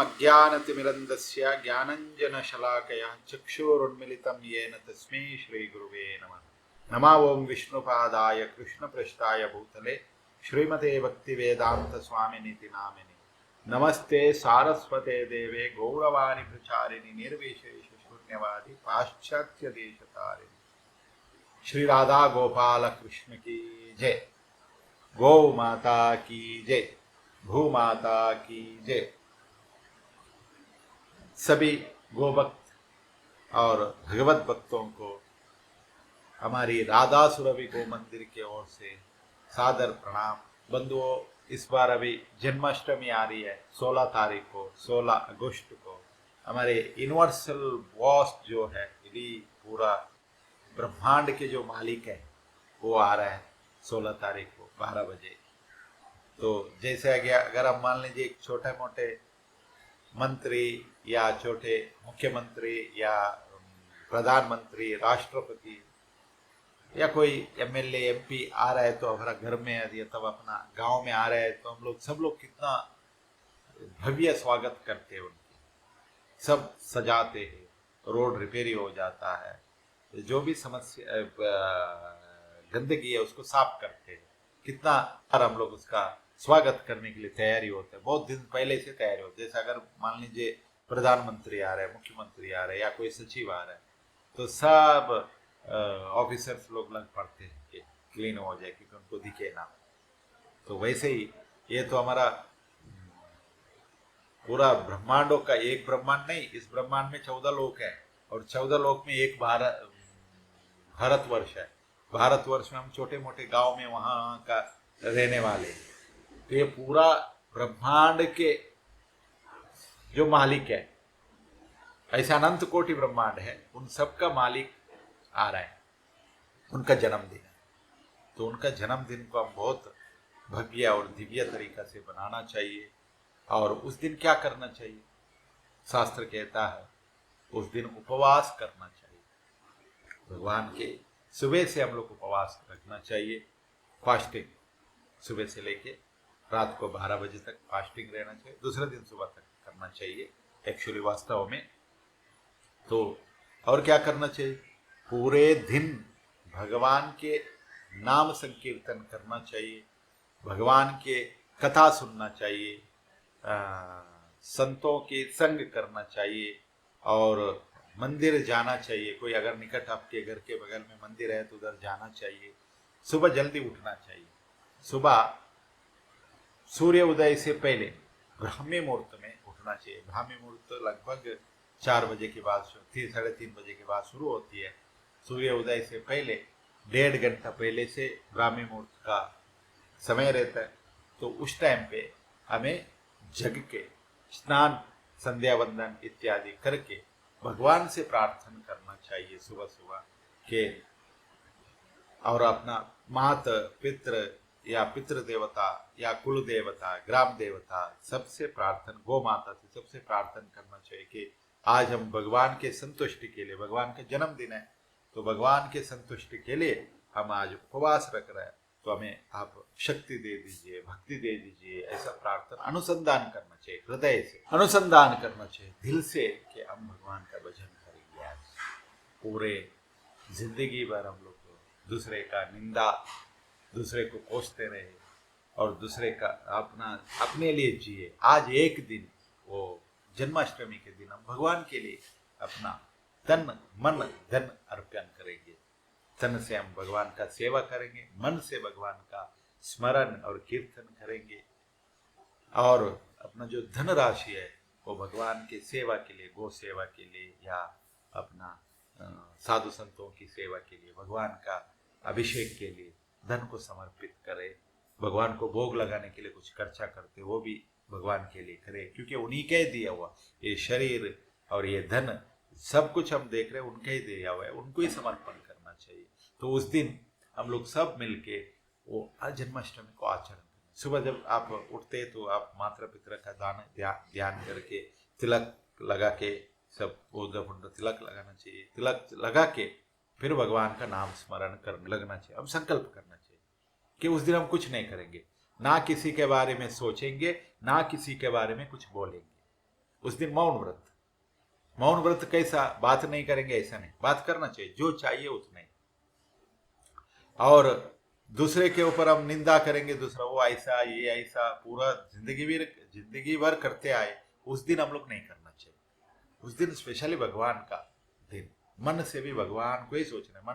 अज्ञानतिमिरन्दस्य ज्ञानञ्जनशलाकया चक्षुरुन्मिलितं येन तस्मै श्रीगुरुवे नमः। नमः ओं विष्णुपादाय कृष्णपृष्ठाय भूतले श्रीमते भक्तिवेदान्तस्वामिनिति नामिने। नमस्ते सारस्वते देवे गौरवाणी प्रचारिणि निर्विशेष शून्यवादी पाश्चात्य देशतारिणि। श्री राधा गोपाल कृष्ण की जय। गौ माता की जय। भू माता की जय। सभी गोभक्त और भगवत भक्तों को हमारी राधा सुरभि गो मंदिर की ओर से सादर प्रणाम। बंधुओं, इस बार अभी जन्माष्टमी आ रही है 16 तारीख को, 16 अगस्त को। हमारे यूनिवर्सल बॉस जो है, यदि पूरा ब्रह्मांड के जो मालिक है वो आ रहा है 16 तारीख को 12 बजे। तो जैसे अगर हम मान लीजिए एक छोटे मोटे मंत्री या छोटे मुख्यमंत्री या प्रधानमंत्री, राष्ट्रपति या कोई एमएलए एमपी आ रहा है तो हमारा घर में या तब अपना गांव में आ रहा है तो हम लोग सब लोग कितना भव्य स्वागत करते हैं उनकी, सब सजाते हैं, रोड रिपेयरिंग हो जाता है, जो भी समस्या गंदगी है उसको साफ करते हैं, कितना हम लोग उसका स्वागत करने के लिए तैयारी होते हैं। बहुत दिन पहले से तैयारी होती है। जैसे अगर मान लीजिए प्रधानमंत्री आ रहे हैं, मुख्यमंत्री आ रहे हैं या कोई सचिव आ रहा है तो सब ऑफिसर्स लोग लग पड़ते हैं कि क्लीन हो जाए क्योंकि उनको दिखे ना। तो वैसे ही ये तो हमारा पूरा ब्रह्मांडों का एक ब्रह्मांड नहीं, इस ब्रह्मांड में 14 लोक है और 14 लोक में एक भारतवर्ष है। भारतवर्ष में हम छोटे मोटे गांव में वहां का रहने वाले हैं। तो ये पूरा ब्रह्मांड के जो मालिक है, ऐसा अनंत कोटि ब्रह्मांड है, उन सब का मालिक आ रहा है, उनका जन्मदिन है। तो उनका जन्मदिन को हम बहुत भव्य और दिव्य तरीका से बनाना चाहिए। और उस दिन क्या करना चाहिए? शास्त्र कहता है उस दिन उपवास करना चाहिए। भगवान के सुबह से हम लोग उपवास रखना चाहिए, फास्टिंग। सुबह से लेके रात को 12 बजे तक फास्टिंग रहना चाहिए, दूसरे दिन सुबह तक करना चाहिए एक्चुअली वास्तव में। तो और क्या करना चाहिए? पूरे दिन भगवान के नाम संकीर्तन करना चाहिए, भगवान के कथा सुनना चाहिए, संतों के संग करना चाहिए और मंदिर जाना चाहिए। कोई अगर निकट आपके घर के बगल में मंदिर है तो उधर जाना चाहिए। सुबह जल्दी उठना चाहिए। सुबह सूर्य उदय से पहले ब्राह्मी मुहूर्त में उठना चाहिए। ब्राह्मी मुहूर्त लगभग 4 बजे के बाद, 3-3:30 बजे के बाद शुरू होती है। सूर्य उदय से पहले 1.5 घंटा पहले से ब्राह्मी मुहूर्त का समय रहता है। तो उस टाइम पे हमें जग के स्नान, संध्या वंदन इत्यादि करके भगवान से प्रार्थना करना चाहिए सुबह सुबह के, और अपना माता पितृ या पितृ देवता या कुल देवता, ग्राम देवता, सबसे प्रार्थना, गौ माता से सबसे प्रार्थना करना चाहिए कि आज हम भगवान के संतुष्टि के लिए, भगवान का जन्मदिन है तो भगवान के संतुष्टि के लिए हम आज उपवास रख रहे हैं, तो हमें आप शक्ति दे दीजिए, भक्ति दे दीजिए। ऐसा प्रार्थना अनुसंधान करना चाहिए, हृदय से अनुसंधान करना चाहिए, दिल से, कि हम भगवान का भजन करेंगे। आज पूरे जिंदगी भर हम लोग दूसरे का निंदा, दूसरे को कोसते रहे और दूसरे का अपने लिए जिए। आज एक दिन, वो जन्माष्टमी के दिन, हम भगवान के लिए अपना तन मन धन अर्पण करेंगे। तन से हम भगवान का सेवा करेंगे, मन से भगवान का स्मरण और कीर्तन करेंगे और अपना जो धन राशि है वो भगवान की सेवा के लिए, गौ सेवा के लिए या अपना साधु संतों की सेवा के लिए, भगवान का अभिषेक के लिए धन को समर्पित करें। भगवान को भोग लगाने के लिए कुछ खर्चा करते वो भी भगवान के लिए करें, क्योंकि उन्हीं के दिया हुआ ये शरीर और ये धन सब कुछ हम देख रहे हैं, उनके ही दिया हुआ है, उनको ही समर्पण करना चाहिए। तो उस दिन हम लोग सब मिलके वो जन्माष्टमी को आचरण करें। सुबह जब आप उठते तो आप माता पिता का ध्यान करके तिलक लगा के, सब उद्र तिलक लगाना चाहिए। तिलक लगा के फिर भगवान का नाम स्मरण करने लगना चाहिए। अब संकल्प करना चाहिए कि उस दिन हम कुछ नहीं करेंगे, ना किसी के बारे में सोचेंगे, ना किसी के बारे में कुछ बोलेंगे। उस दिन मौन व्रत। मौन व्रत कैसा? बात नहीं करेंगे ऐसा नहीं, बात करना चाहिए, जो चाहिए उतना ही। और दूसरे के ऊपर हम निंदा करेंगे, दूसरा वो ऐसा ये ऐसा, पूरा जिंदगी भर करते आए, उस दिन हम लोग नहीं करना चाहिए। उस दिन स्पेशली भगवान का दिन, मन से भी भगवान को ही सोचना है,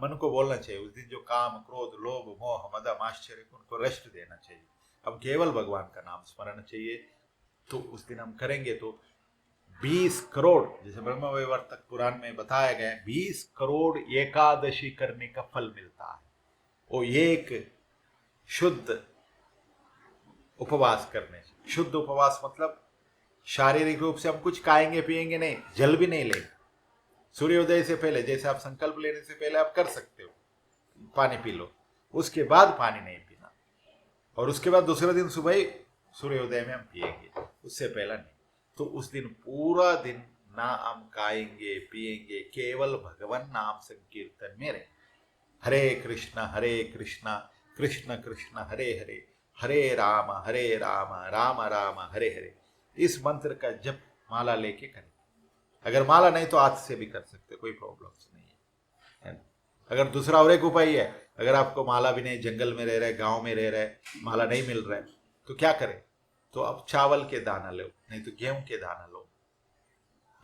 मन को बोलना चाहिए। उस दिन जो काम क्रोध लोभ मोह मद आश्चर्य, उनको रेस्ट देना चाहिए। हम केवल भगवान का नाम स्मरण चाहिए। तो उस दिन हम करेंगे तो 20 करोड़, जैसे ब्रह्म वैवर्तक पुराण में बताया गया, 20 करोड़ एकादशी करने का फल मिलता है। वो एक शुद्ध उपवास करने से। शुद्ध उपवास मतलब शारीरिक रूप से हम कुछ खाएंगे पिएंगे नहीं, जल भी नहीं लेंगे। सूर्योदय से पहले, जैसे आप संकल्प लेने से पहले आप कर सकते हो, पानी पी लो, उसके बाद पानी नहीं पीना, और उसके बाद दूसरे दिन सुबह ही सूर्योदय में हम पिएंगे, उससे पहला नहीं। तो उस दिन पूरा दिन ना हम खाएंगे पिएंगे, केवल भगवान नाम संकीर्तन में रहे। हरे कृष्णा कृष्ण कृष्ण हरे हरे, हरे राम राम राम हरे हरे। इस मंत्र का जप माला लेके करें। अगर माला नहीं तो हाथ से भी कर सकते, कोई प्रॉब्लम नहीं है। अगर दूसरा और एक उपाय है, अगर आपको माला भी नहीं, जंगल में रह रहे, गांव में रह रहे, माला नहीं मिल रहा है, तो क्या करें? तो अब चावल के दाना लो, नहीं तो गेहूं के दाना लो,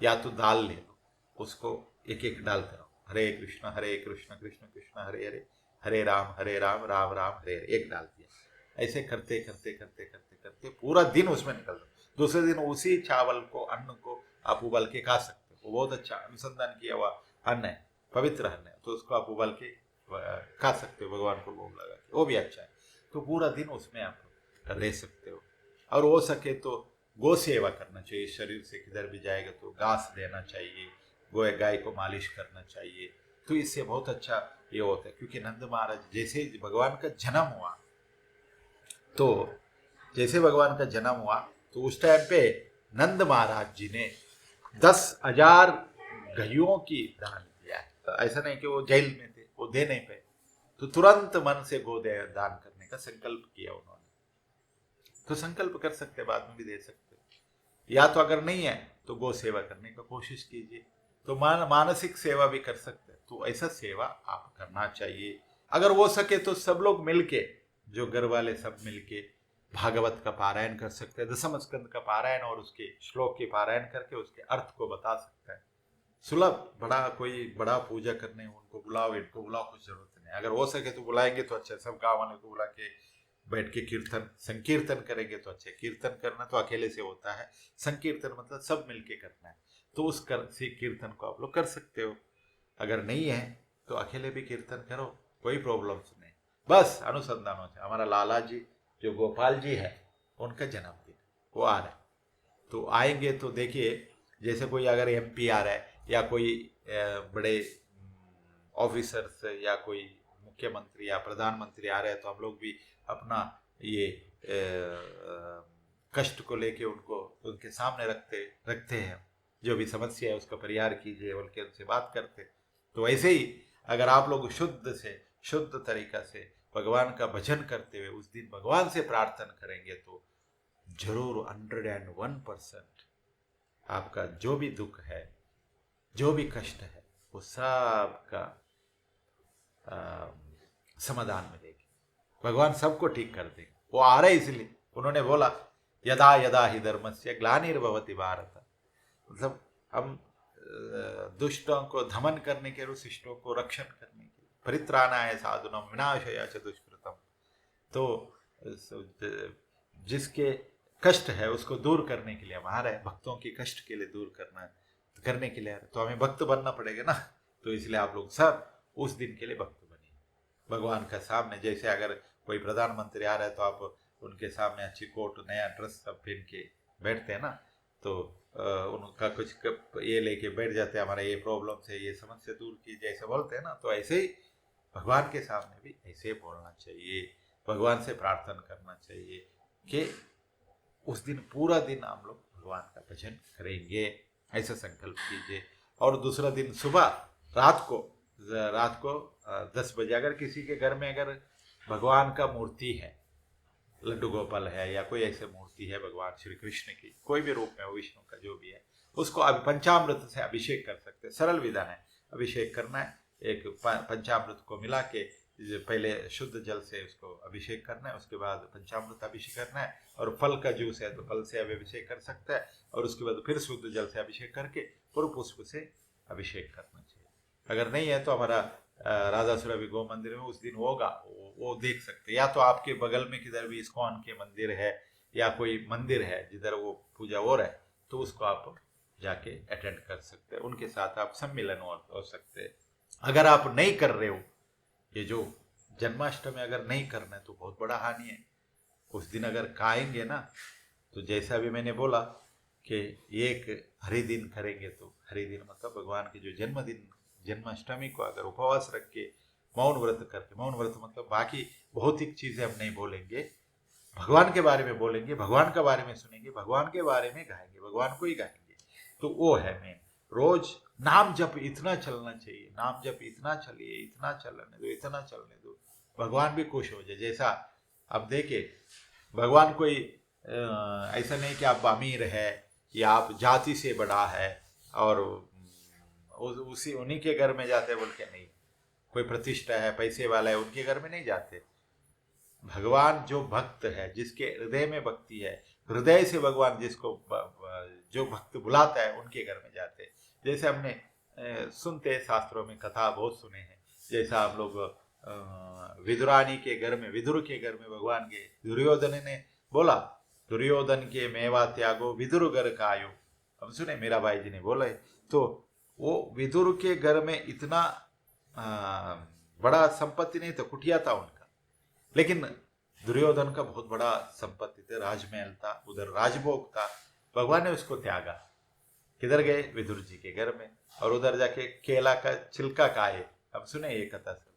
या तो दाल ले लो, उसको एक एक डालते रहो। हरे कृष्ण कृष्ण कृष्ण हरे हरे, हरे राम राम राम हरे हरे, एक डाल दिया। ऐसे करते करते करते करते करते पूरा दिन उसमें निकल दो। दूसरे दिन उसी चावल को, अन्न को आप उबाल के खा सकते हो। वो बहुत अच्छा अनुसंधान किया हुआ अन्न है, पवित्र अन्न है, तो उसको आप उबाल के खा सकते हो, भगवान को भोग लगा के, वो भी अच्छा है। तो पूरा दिन उसमें आप रह सकते हो। और हो सके तो गो सेवा करना चाहिए। शरीर से किधर भी जाएगा तो घास देना चाहिए, गाय को मालिश करना चाहिए। तो इससे बहुत अच्छा ये होता है। क्योंकि नंद महाराज जैसे भगवान का जन्म हुआ, तो जैसे भगवान का जन्म हुआ तो उस टाइम पे नंद महाराज जी ने 10,000 गायों की दान दिया है। तो ऐसा नहीं कि वो जेल में थे, वो दे नहीं पाए, तो तुरंत मन से गो दान करने का संकल्प किया उन्होंने। तो संकल्प कर सकते, बाद में भी दे सकते, या तो अगर नहीं है तो गो सेवा करने का कोशिश कीजिए। तो मानसिक सेवा भी कर सकते हैं। तो ऐसा सेवा आप करना चाहिए। अगर हो सके तो सब लोग मिलके, जो घर वाले सब मिलके भागवत का पारायण कर सकते हैं, दशम स्कंद का पारायण और उसके श्लोक के पारायण करके उसके अर्थ को बता सकते हैं। सुलभ, बड़ा पूजा करने उनको बुलाओ, इनको बुलाओ, कुछ जरूरत नहीं। अगर हो सके तो बुलाएंगे तो अच्छा, सब गाँव वाले को बुला के बैठ के संकीर्तन करेंगे तो अच्छा। कीर्तन करना तो अकेले से होता है, संकीर्तन मतलब सब मिलके करना है। तो उस कीर्तन को आप लोग कर सकते हो। अगर नहीं है तो अकेले भी कीर्तन करो, कोई प्रॉब्लम नहीं। बस अनुसंधान हो जाए। हमारा लाला जी जो गोपाल जी है, उनका जन्मदिन वो आ रहा है, तो आएंगे तो देखिए, जैसे कोई अगर MP आ रहा है, या कोई बड़े ऑफिसर्स या कोई मुख्यमंत्री या प्रधानमंत्री आ रहे हैं, तो हम लोग भी अपना ये कष्ट को लेके उनको उनके सामने रखते हैं। जो भी समस्या है उसका परिहार कीजिए, बोल के उनसे बात करते। तो ऐसे ही अगर आप लोग शुद्ध तरीका से भगवान का भजन करते हुए उस दिन भगवान से प्रार्थना करेंगे, तो जरूर 101% आपका जो भी दुख है, जो भी कष्ट है, वो सब का समाधान मिलेगी। भगवान सबको ठीक कर देंगे। वो आ रहे इसलिए उन्होंने बोला, यदा यदा ही धर्मस्य ग्लानिर्भवति भारत। मतलब हम दुष्टों को दमन करने के लिए, शिष्टों को रक्षण करने के लिए, परित्राणाय साधुनम विनाशाय च दुष्कृतम। तो जिसके कष्ट है उसको दूर करने के लिए हम आ रहे हैं, भक्तों के कष्ट के लिए दूर करने के लिए, तो हमें भक्त बनना पड़ेगा ना। तो इसलिए आप लोग सब उस दिन के लिए भक्त बनिए भगवान का सामने। जैसे अगर कोई प्रधानमंत्री आ रहा है तो आप उनके सामने अच्छी कोट नया ड्रेस सब पहन के बैठते हैं ना, तो उनका कुछ ये लेके बैठ जाते हैं, हमारा ये प्रॉब्लम से, ये समस्या दूर कीजिए, ऐसे बोलते हैं ना। तो ऐसे ही भगवान के सामने भी ऐसे बोलना चाहिए, भगवान से प्रार्थना करना चाहिए कि उस दिन पूरा दिन हम लोग भगवान का भजन करेंगे, ऐसा संकल्प कीजिए। और दूसरा दिन सुबह रात को 10 बजे, अगर किसी के घर में अगर भगवान का मूर्ति है लड्डू गोपाल है या कोई ऐसी मूर्ति है भगवान श्री कृष्ण की, कोई भी रूप में हो, विष्णु का जो भी है, उसको अब पंचामृत से अभिषेक कर सकते हैं। सरल विधान है, अभिषेक करना है, एक पंचामृत को मिला के पहले शुद्ध जल से उसको अभिषेक करना है, उसके बाद पंचामृत अभिषेक करना है, और फल का जूस है तो फल से अभिषेक कर सकता है, और उसके बाद फिर शुद्ध जल से अभिषेक करके पूर्व पुष्प से अभिषेक करना चाहिए। अगर नहीं है तो हमारा राधा सुरभि गो मंदिर में उस दिन होगा, वो देख सकते हैं। या तो आपके बगल में किधर भी इस्कॉन के मंदिर है या कोई मंदिर है जिधर वो पूजा हो रहा है, तो उसको आप जाके अटेंड कर सकते हैं, उनके साथ आप सम्मिलन हो सकते हैं। अगर आप नहीं कर रहे हो, ये जो जन्माष्टमी अगर नहीं करना है तो बहुत बड़ा हानि है। उस दिन अगर खाएंगे ना, तो जैसा भी मैंने बोला कि एक हरि दिन करेंगे, तो हरि दिन मतलब भगवान के जो जन्मदिन जन्माष्टमी को अगर उपवास रख के मौन व्रत करके, मौन व्रत मतलब बाकी भौतिक चीजें हम नहीं बोलेंगे, भगवान के बारे में बोलेंगे, भगवान के बारे में सुनेंगे, भगवान के बारे में गाएंगे, भगवान को ही गाएंगे, तो वो है मेन। रोज नाम जप इतना चलना चाहिए, नाम जप इतना चलिए, इतना चलने दो, इतना चलने दो, भगवान भी खुश हो जाए। जैसा अब देखिए, भगवान कोई ऐसा नहीं कि आप अमीर है या आप जाति से बड़ा है और उसी उन्हीं के घर में जाते बोल के नहीं, कोई प्रतिष्ठा है, पैसे वाला है, उनके घर में नहीं जाते। भगवान जो भक्त है, जिसके हृदय में भक्ति है, हृदय से भगवान जिसको जो भक्त बुलाता है, उनके घर में जाते। जैसे हमने सुनते शास्त्रों में कथा बहुत सुने हैं, जैसा हम लोग विदुरानी के घर में, विदुर के घर में भगवान के दुर्योधन ने बोला, दुर्योधन के मेवा त्यागो विदुर घर कायो, हम सुने मीरा बाई जी ने बोला है। तो वो विदुर के घर में इतना बड़ा संपत्ति नहीं था, कुटिया था उनका, लेकिन दुर्योधन का बहुत बड़ा संपत्ति था, राजमहल था, उधर राजभोग था, भगवान ने उसको त्यागा। किधर गए? विदुर जी के घर में, और उधर जाके केला का छिलका खाए, हम सुने ये कथा सब।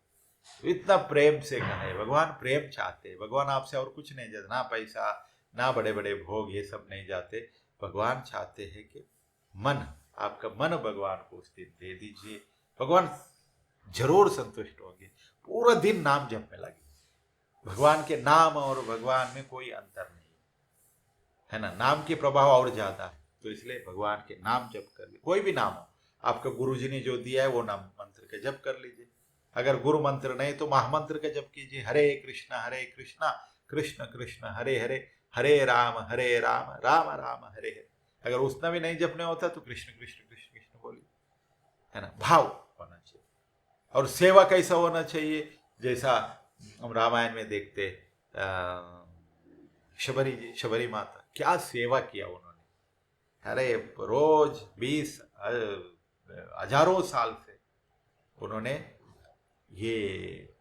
तो इतना प्रेम से खाए, भगवान प्रेम चाहते हैं, भगवान आपसे और कुछ नहीं चाहते, ना पैसा ना बड़े बड़े भोग, ये सब नहीं जाते। भगवान चाहते हैं कि मन, आपका मन भगवान को उस दिन दे दीजिए, भगवान जरूर संतुष्ट होंगे। पूरा दिन नाम जप में लगे, भगवान के नाम और भगवान में कोई अंतर नहीं है ना, नाम के प्रभाव और ज्यादा है, तो इसलिए भगवान के नाम जप कर लीजिए। कोई भी नाम हो, आपका गुरु जी ने जो दिया है वो नाम मंत्र का जप कर लीजिए। अगर गुरु मंत्र नहीं तो महामंत्र का जप कीजिए, हरे कृष्णा कृष्ण कृष्ण हरे हरे, हरे राम राम राम हरे हरे। अगर उतना भी नहीं जपने होता तो कृष्ण कृष्ण कृष्ण कृष्ण बोलिए, है ना, भाव होना चाहिए। और सेवा कैसा होना चाहिए? जैसा हम रामायण में देखते, शबरी जी, शबरी माता, क्या सेवा किया उन्होंने, अरे रोज 20 हजारों साल से उन्होंने ये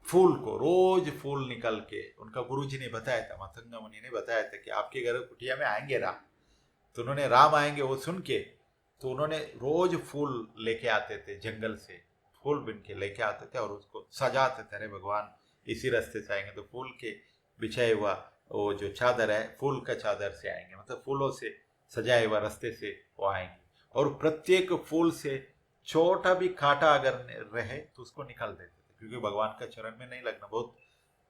फूल को, रोज फूल निकल के, उनका गुरुजी ने बताया था, मतंगा मुनि ने बताया था कि आपके घर कुटिया में आएंगे राम, तो उन्होंने राम आएंगे वो सुन के, तो उन्होंने रोज फूल लेके आते थे, जंगल से फूल बिन के लेके आते थे और उसको सजाते थे। अरे भगवान इसी रास्ते से आएंगे तो फूल के बिछाए हुआ वो जो चादर है, फूल का चादर से आएंगे, मतलब फूलों से सजाए हुआ रास्ते से वो आएंगे। और प्रत्येक फूल से छोटा भी कांटा अगर रहे तो उसको निकाल देते थे, क्योंकि भगवान का चरण में नहीं लगना, बहुत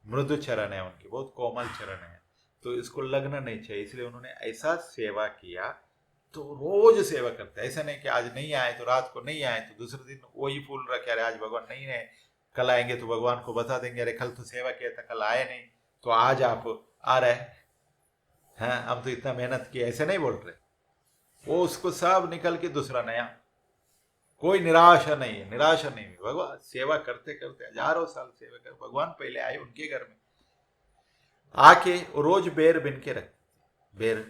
मृदु चरण है उनके, बहुत कोमल चरण है, तो इसको लगना नहीं चाहिए। इसलिए उन्होंने ऐसा सेवा किया, तो रोज सेवा करते हैं। ऐसा नहीं कि आज नहीं आए तो रात को नहीं आए तो दूसरे दिन वही फूल रखे, अरे आज भगवान नहीं है, कल आएंगे तो भगवान को बता देंगे, अरे कल तो सेवा किया था, कल आए नहीं, तो आज आप आ रहे हैं, हम तो इतना मेहनत किया, ऐसे नहीं बोल रहे। वो उसको सब निकल के दूसरा नया, कोई निराशा नहीं है, निराशा नहीं हुई। भगवान सेवा करते करते हजारों साल सेवा कर, भगवान पहले आए उनके घर में, आके रोज बेर बिन के रखते, बेर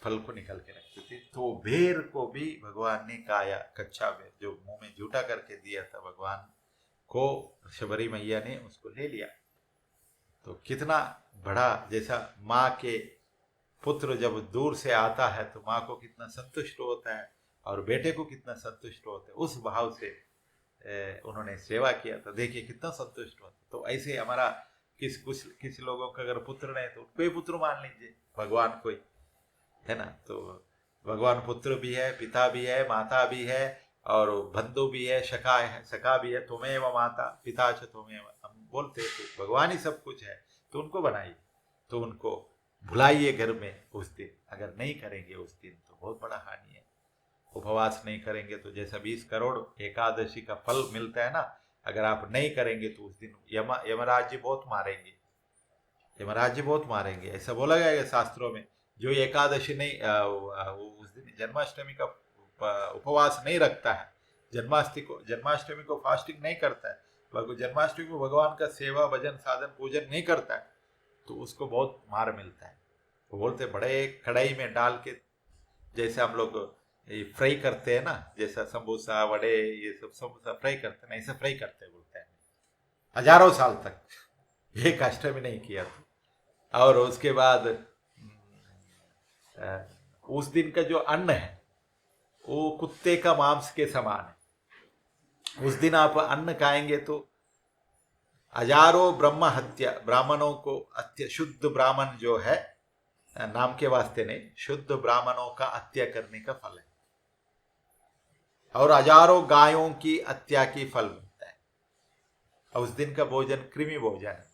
फल को निकल के रखते थे। तो बेर को भी भगवान ने खाया, कच्चा बेर जो मुंह में झूठा करके दिया था भगवान को, शबरी मैया ने उसको ले लिया। तो कितना बड़ा, जैसा माँ के पुत्र जब दूर से आता है तो माँ को कितना संतुष्ट होता है और बेटे को कितना संतुष्ट होता है, उस भाव से उन्होंने सेवा किया था। देखिए कितना संतुष्ट होता। तो ऐसे हमारा किस लोगों का अगर पुत्र नहीं तो उनको ही पुत्र मान लीजिए, भगवान को ही, है ना। तो भगवान पुत्र भी है, पिता भी है, माता भी है, और बंधु भी है, सखा भी है, तुम्हें व माता पिता च तुम्हें, हम बोलते हैं तो भगवान ही सब कुछ है, तो उनको बनाइए, तो उनको भुलाइए घर में उस दिन। अगर नहीं करेंगे उस दिन तो बहुत बड़ा हानि है। उपवास नहीं करेंगे तो जैसा 20 करोड़ एकादशी का फल मिलता है ना, अगर आप नहीं करेंगे तो उस दिन यमराज जी बहुत मारेंगे, यमराज जी बहुत मारेंगे, ऐसा बोला गया है शास्त्रों में। जो एकादशी नहीं उस दिन जन्माष्टमी का उपवास नहीं रखता है, जन्माष्टमी को फास्टिंग नहीं करता है, जन्माष्टमी को भगवान का सेवा भजन साधन पूजन नहीं करता है, तो उसको बहुत मार मिलता है। वो बोलते बड़े कढ़ाई में डाल के, जैसे हम लोग ये फ्राई करते हैं ना, जैसा समोसा वड़े ये सब समोसा फ्राई करते हैं ना, ऐसे फ्राई करते हैं बोलते हैं। हजारों साल तक एक अष्टमी नहीं किया था। और उसके बाद उस दिन का जो अन्न है वो कुत्ते का मांस के समान है। उस दिन आप अन्न खाएंगे तो हजारों ब्रह्म हत्या, ब्राह्मणों को हत्या, शुद्ध ब्राह्मण जो है, नाम के वास्ते नहीं, शुद्ध ब्राह्मणों का हत्या करने का फल है। और हजारों गायों की हत्या की फल मिलता है। और उस दिन का भोजन कृमि भोजन है।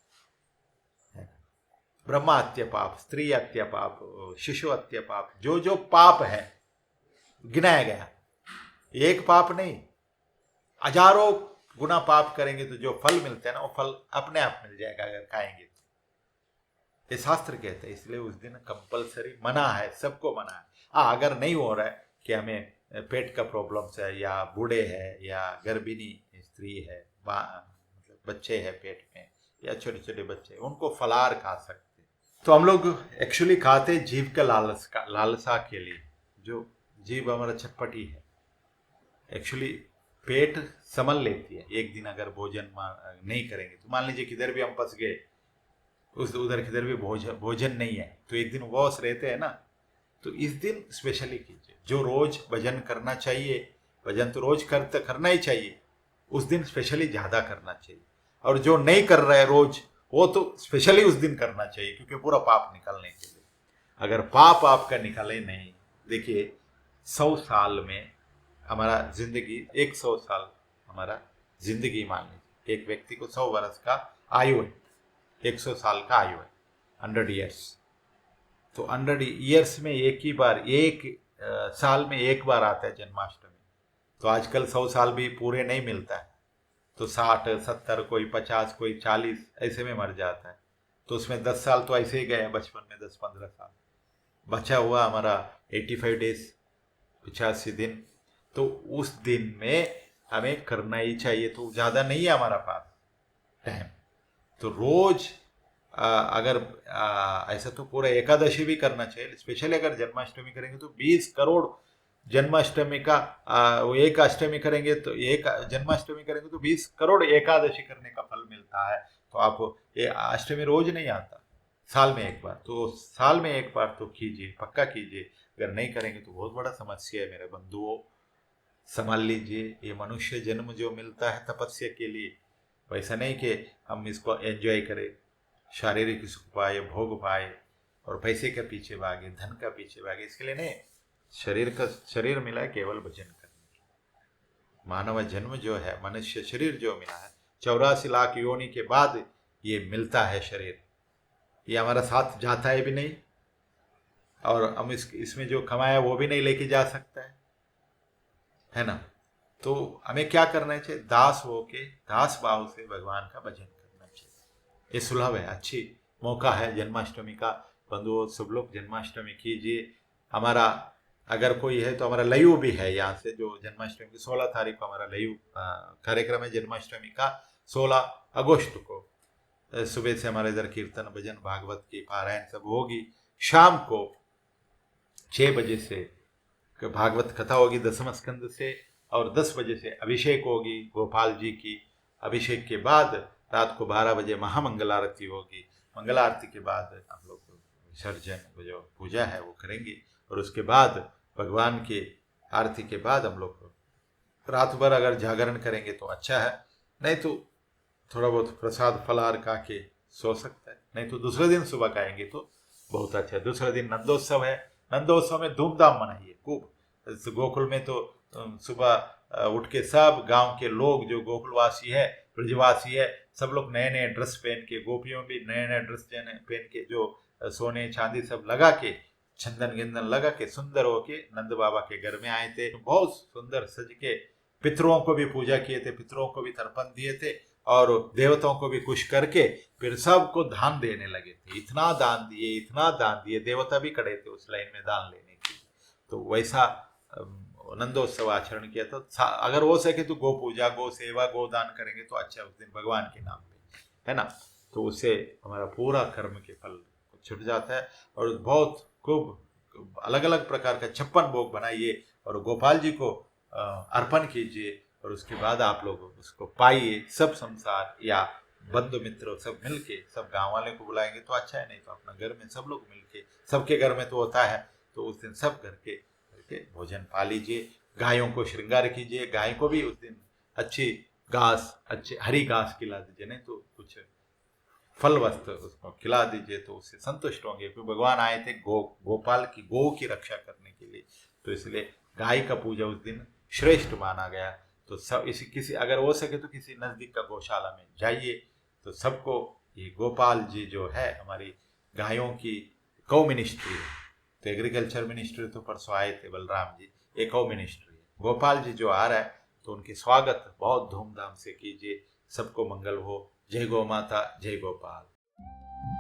ब्रह्म हत्या पाप, स्त्री हत्या पाप, शिशु हत्या पाप, जो जो पाप है गिनाया गया, एक पाप नहीं, हजारों गुना पाप करेंगे तो जो फल मिलते हैं ना, वो फल अपने आप मिल जाएगा अगर खाएंगे तो। ये शास्त्र कहते हैं, इसलिए उस दिन कंपलसरी मना है, सबको मना है। हाँ, अगर नहीं हो रहा है कि हमें पेट का प्रॉब्लम्स है, या बूढ़े है, या गर्भिणी स्त्री है, मतलब बच्चे हैं पेट में, या छोटे छोटे बच्चे, उनको फलाहार खा सकते। तो हम लोग एक्चुअली खाते जीव का लालसा के लिए, जो जीव हमारा चटपटी है। एक्चुअली पेट संभल लेती है। एक दिन अगर भोजन नहीं करेंगे तो मान लीजिए किधर भी हम फंस गए, उधर किधर भी भोजन नहीं है, तो एक दिन उपवास रहते हैं ना, तो इस दिन स्पेशली कीजिए। जो रोज भजन करना चाहिए, भजन तो रोज करना ही चाहिए, उस दिन स्पेशली ज़्यादा करना चाहिए। और जो नहीं कर रहा है रोज, वो तो स्पेशली उस दिन करना चाहिए, क्योंकि पूरा पाप निकालने के लिए। अगर पाप आपका निकाले नहीं, देखिए 100 साल में हमारा जिंदगी, 100 साल हमारा जिंदगी मान लीजिए, एक व्यक्ति को 100 वर्ष का आयु है, 100 साल का आयु है, 100 ईयर्स। तो 100 ईयर्स में एक ही बार, एक साल में एक बार आता है जन्माष्टमी। तो आजकल 100 साल भी पूरे नहीं मिलता है, तो 60, 70, कोई 50, कोई 40 ऐसे में मर जाता है। तो उसमें 10 साल तो ऐसे ही गए बचपन में, 10-15 साल बचा हुआ हमारा 85 डेज, 85 दिन। तो उस दिन में हमें करना ही चाहिए, तो ज़्यादा नहीं है हमारा पास टाइम, तो रोज अगर ऐसा तो पूरा एकादशी भी करना चाहिए। स्पेशली अगर जन्माष्टमी करेंगे तो 20 करोड़ जन्माष्टमी का, वो एक अष्टमी करेंगे तो, एक जन्माष्टमी करेंगे तो 20 करोड़ एकादशी करने का फल मिलता है। तो आप ये अष्टमी रोज नहीं आता, साल में एक बार, तो साल में एक बार तो कीजिए, पक्का कीजिए। अगर नहीं करेंगे तो बहुत बड़ा समस्या है मेरे बंधुओं, संभाल लीजिए। ये मनुष्य जन्म जो मिलता है तपस्या के लिए, वैसा नहीं कि हम इसको एंजॉय करें, शारीरिक सुख पाए, भोग पाए और पैसे के पीछे भागे, धन का पीछे भागे, इसके लिए नहीं। शरीर मिला है केवल भजन करने के। मानव जन्म जो है, मनुष्य शरीर जो मिला है, 84 लाख योनि के बाद ये मिलता है शरीर, ये हमारा साथ जाता है भी नहीं, और हम इसमें जो कमाया वो भी नहीं लेके जा सकता है ना। तो हमें क्या करना चाहिए? दास होके, दास भाव से भगवान का भजन करना चाहिए। ये सुलभ है, अच्छी मौका है जन्माष्टमी का। बंधुओं, सब लोग जन्माष्टमी कीजिए। हमारा अगर कोई है तो हमारा लयू भी है यहाँ से, जो जन्माष्टमी की 16 तारीख को हमारा लयू कार्यक्रम है जन्माष्टमी का। 16 अगस्त को सुबह से हमारे इधर कीर्तन भजन भागवत की पारायण सब होगी। शाम को 6 बजे से भागवत कथा होगी 10वें स्कंद से, और 10 बजे से अभिषेक होगी गोपाल जी की। अभिषेक के बाद रात को 12 बजे महामंगल आरती होगी। मंगल आरती के बाद हम लोग विसर्जन, जो पूजा है वो करेंगे, और उसके बाद भगवान की आरती के बाद हम लोग रात भर अगर जागरण करेंगे तो अच्छा है, नहीं तो थोड़ा बहुत प्रसाद फलाहार खा के सो सकता है, नहीं तो दूसरे दिन सुबह खाएंगे तो बहुत अच्छा है। दूसरे दिन नंदोत्सव है, नंदोत्सव में धूमधाम मनाइए खूब। गोकुल में तो सुबह उठ के सब गांव के लोग जो गोकुलवासी है, ब्रजवासी है, सब लोग नए नए ड्रेस पहन के, गोपियों भी नए नए ड्रेस पहन के, जो सोने चांदी सब लगा के, चंदन गिंदन लगा के, सुंदर होके नंद बाबा के घर में आए थे। बहुत सुंदर सज के पितरों को भी पूजा किए थे, पितरों को भी तर्पण दिए थे, और देवताओं को भी खुश करके फिर सबको दान देने लगे थे। इतना दान दिए, इतना दान दिए, देवता भी खड़े थे उस लाइन में दान लेने के लिए। तो वैसा नंदोत्सव आचरण किया। तो अगर हो सके तो गो पूजा, गो सेवा, गो दान करेंगे तो अच्छा उस दिन भगवान के नाम पे, है ना। तो उससे हमारा पूरा कर्म के फल छुट जाता है। और बहुत खूब अलग अलग प्रकार का 56 भोग बनाइए और गोपाल जी को अर्पण कीजिए, और उसके बाद आप लोग उसको पाइए। सब संसार या बंधु मित्र सब मिलके, सब गांव वाले को बुलाएंगे तो अच्छा है, नहीं तो अपना घर में सब लोग मिलके, सबके घर में तो होता है, तो उस दिन सब करके भोजन पा लीजिए। गायों को श्रृंगार कीजिए, गाय को भी उस दिन अच्छी घास, अच्छी हरी घास खिला दीजिए, नहीं तो कुछ फल वस्त्र उसको खिला दीजिए, तो उससे संतुष्ट होंगे। क्योंकि भगवान आए थे गोपाल की, गौ की रक्षा करने के लिए, तो इसलिए गाय का पूजा उस दिन श्रेष्ठ माना गया। तो सब इसी किसी अगर हो सके तो किसी नज़दीक का गौशाला में जाइए, तो सबको ये गोपाल जी जो है हमारी गायों की गौ मिनिस्ट्री है। तो एग्रीकल्चर मिनिस्ट्री तो परसों आए थे बलराम जी, एक गौ मिनिस्ट्री है। गोपाल जी जो आ रहा है तो उनके स्वागत बहुत धूमधाम से कीजिए। सबको मंगल हो। जय गौ माता, जय गोपाल।